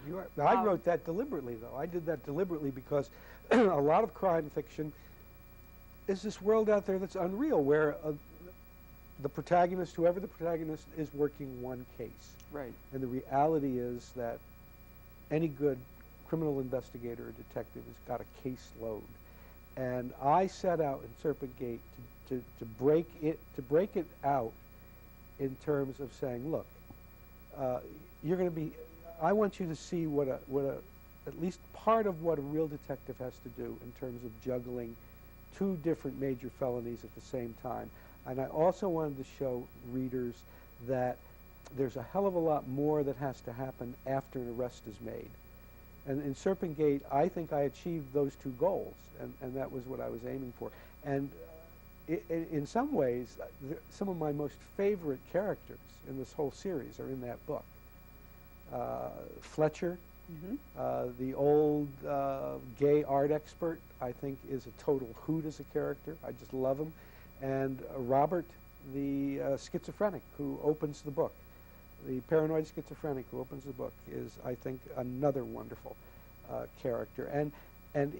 You are. I wrote that deliberately, though. I did that deliberately because a lot of crime fiction is this world out there that's unreal, where the protagonist, whoever the protagonist is, working one case. Right. And the reality is that any good criminal investigator or detective has got a caseload. And I set out in Serpent Gate to break it out in terms of saying, look, you're going to be. I want you to see at least part of what a real detective has to do in terms of juggling two different major felonies at the same time. And I also wanted to show readers that there's a hell of a lot more that has to happen after an arrest is made. And in Serpent Gate, I think I achieved those two goals, and that was what I was aiming for. And in some ways, some of my most favorite characters in this whole series are in that book. Fletcher, the old gay art expert, I think is a total hoot as a character. I just love him. And Robert, the schizophrenic who opens the book. The paranoid schizophrenic who opens the book is, I think, another wonderful character. And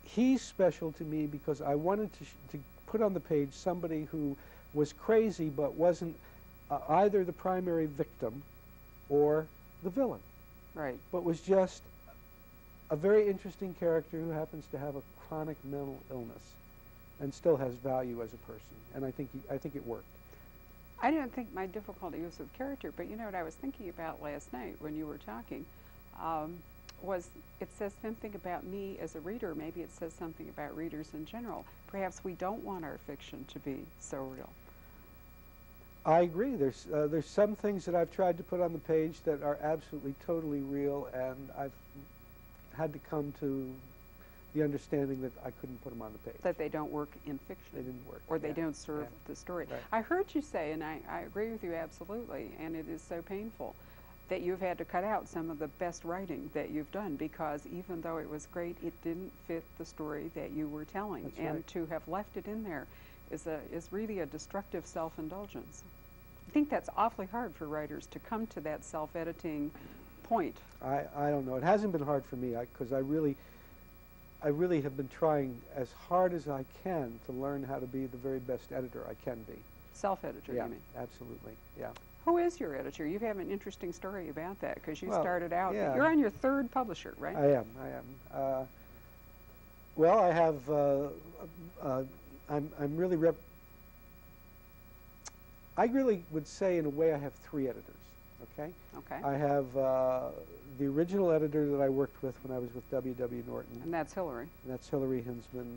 he's special to me because I wanted to put on the page somebody who was crazy but wasn't either the primary victim or the villain. Right. But was just a very interesting character who happens to have a chronic mental illness and still has value as a person. And I think it worked. I didn't think my difficulty was with character, but you know what I was thinking about last night when you were talking was it says something about me as a reader. Maybe it says something about readers in general. Perhaps we don't want our fiction to be so real. I agree. There's some things that I've tried to put on the page that are absolutely, totally real, and I've had to come to the understanding that I couldn't put them on the page. That they don't work in fiction. They didn't work. Or they don't serve the story. Right. I heard you say, and I agree with you absolutely, and it is so painful, that you've had to cut out some of the best writing that you've done because even though it was great, it didn't fit the story that you were telling. That's and right. To have left it in there is really a destructive self-indulgence. I think that's awfully hard for writers to come to that self-editing point. I don't know. It hasn't been hard for me because I really have been trying as hard as I can to learn how to be the very best editor I can be. Self-editor, yeah, you mean? Absolutely, yeah. Who is your editor? You have an interesting story about that because you well, started out. Yeah. You're on your third publisher, right? I am. Well, I have. I'm really. I really would say, in a way, I have three editors. Okay. Okay. I have the original editor that I worked with when I was with W.W. Norton. And that's Hillary. And that's Hillary Hinsman,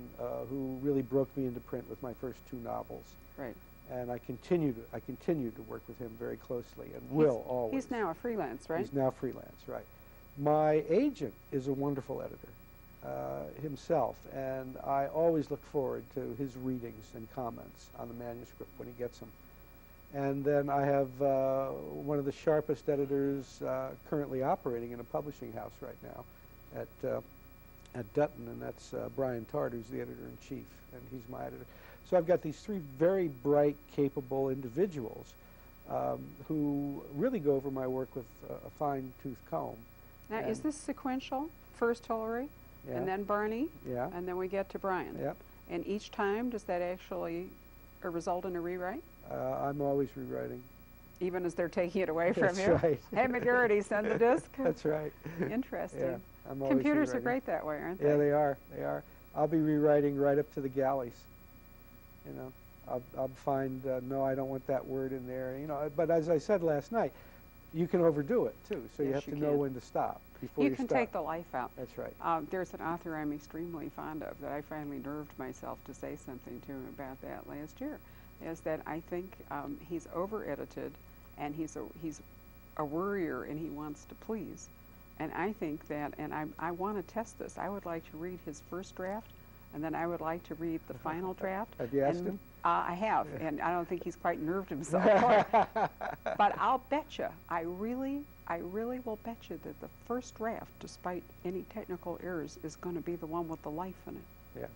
who really broke me into print with my first two novels. Right. And I continue to work with him very closely, and will always. He's now a freelance, right? He's now freelance, right. My agent is a wonderful editor himself, and I always look forward to his readings and comments on the manuscript when he gets them. And then I have one of the sharpest editors currently operating in a publishing house right now at Dutton, and that's Brian Tart, who's the editor-in-chief, and he's my editor. So I've got these three very bright, capable individuals who really go over my work with a fine-tooth comb. Now, is this sequential? First Hillary, yeah. and then Barney, yeah. and then we get to Brian. Yep. And each time, does that actually result in a rewrite? I'm always rewriting. Even as they're taking it away from That's you? right. Hey, McGarrity, send the disc. That's right. Interesting. Yeah, I'm always Computers rewriting. are great that way, aren't they? Yeah, they are. They are. I'll be rewriting right up to the galleys. You know, I'll find, no, I don't want that word in there. You know, but as I said last night, you can overdo it too. So yes, you have to can. know when to stop before you can stop. take the life out. That's right. There's an author I'm extremely fond of that I finally nerved myself to say something to him about that last year. Is that I think he's over-edited, and he's a worrier, and he wants to please. And I think that, and I want to test this. I would like to read his first draft, and then I would like to read the final draft. Have you asked him? I have, and I don't think he's quite nerved himself for it. But I'll bet you, I really will bet you that the first draft, despite any technical errors, is going to be the one with the life in it. Yeah.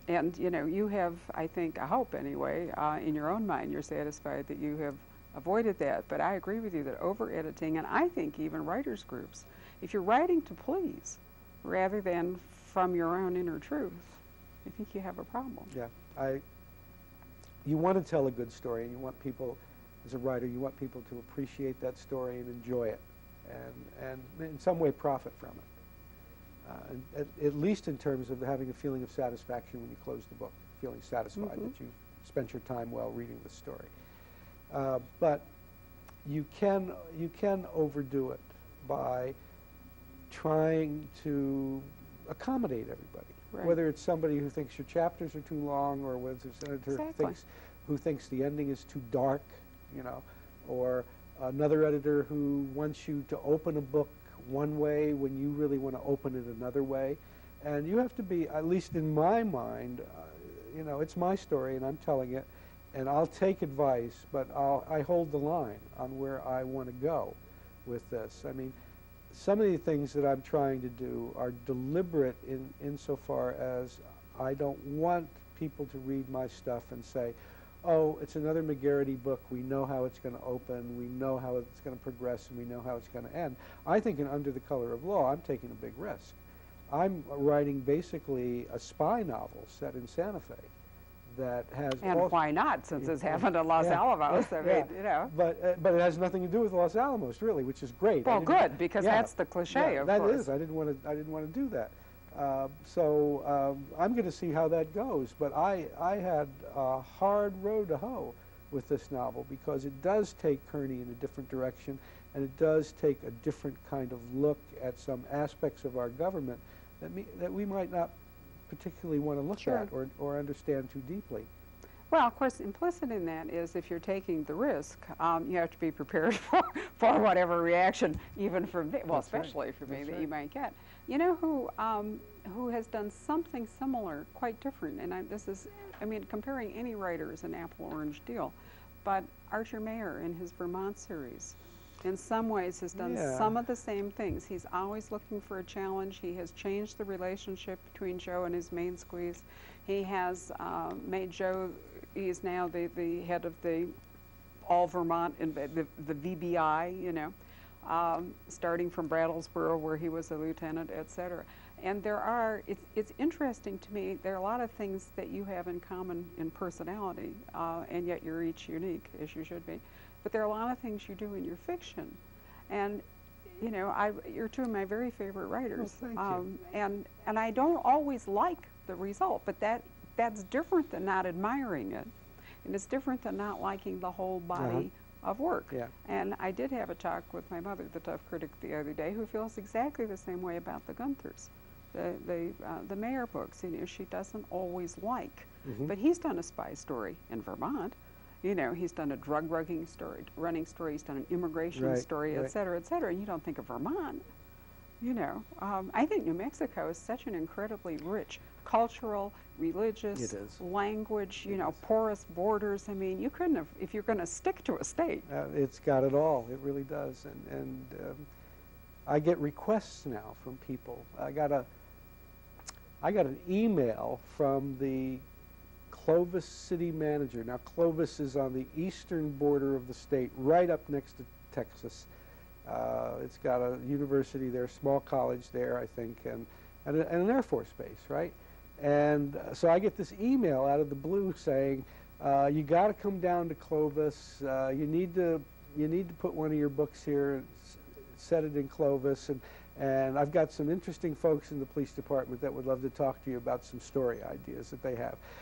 And, you know, you have, I think, I hope anyway, in your own mind, you're satisfied that you have avoided that. But I agree with you that over-editing, and I think even writers' groups, if you're writing to please rather than from your own inner truth, I think you have a problem. Yeah, you want to tell a good story, and you want people, as a writer, you want people to appreciate that story and enjoy it, and in some way profit from it. And at least in terms of having a feeling of satisfaction when you close the book, feeling satisfied that you've spent your time well reading the story. But you can overdo it by trying to accommodate everybody. Right. Whether it's somebody who thinks your chapters are too long, or whether it's an editor who thinks the ending is too dark, you know, or another editor who wants you to open a book one way when you really want to open it another way. And you have to be, at least in my mind, you know, it's my story and I'm telling it, and I'll take advice, but I hold the line on where I want to go with this. I mean, some of the things that I'm trying to do are deliberate insofar as I don't want people to read my stuff and say, oh, it's another McGarrity book, we know how it's going to open, we know how it's going to progress, and we know how it's going to end. I think in Under the Color of Law, I'm taking a big risk. I'm writing basically a spy novel set in Santa Fe that has... And why not, since it's happened in Los Alamos? I mean, you know. But it has nothing to do with Los Alamos, really, which is great. Well, good, because that's the cliche, of course. That is. I didn't want to do that. So I'm going to see how that goes. But I had a hard road to hoe with this novel, because it does take Kearney in a different direction, and it does take a different kind of look at some aspects of our government that we might not particularly want to look at or understand too deeply. Well, of course, implicit in that is if you're taking the risk, you have to be prepared for whatever reaction, even from me, well, especially from me, that you might get. You know who has done something similar, quite different, and I mean, comparing any writer is an apple-orange deal, but Archer Mayer in his Vermont series, in some ways has done some of the same things. He's always looking for a challenge. He has changed the relationship between Joe and his main squeeze. He has made Joe, he is now the head of the all Vermont, the VBI, you know, starting from Brattlesboro where he was a lieutenant, etc. And there are, it's interesting to me, there are a lot of things that you have in common in personality, and yet you're each unique, as you should be. But there are a lot of things you do in your fiction. And, you know, you're two of my very favorite writers. Well, thank you. And I don't always like the result, but that's different than not admiring it. And it's different than not liking the whole body of work. Yeah. And I did have a talk with my mother, the tough critic, the other day, who feels exactly the same way about the Gunthers, the Mayer books. You know, she doesn't always like. But he's done a spy story in Vermont. You know, he's done a drug running story, he's done an immigration story, et cetera, and you don't think of Vermont. You know, I think New Mexico is such an incredibly rich cultural, religious, language, you know, porous borders. I mean, you couldn't have, if you're going to stick to a state. It's got it all. It really does. And I get requests now from people. I got an email from the Clovis city manager. Now, Clovis is on the eastern border of the state, right up next to Texas. It's got a university there, small college there, I think, and an Air Force base, right? And so I get this email out of the blue saying, you got to come down to Clovis. You need to put one of your books here, set it in Clovis, and I've got some interesting folks in the police department that would love to talk to you about some story ideas that they have.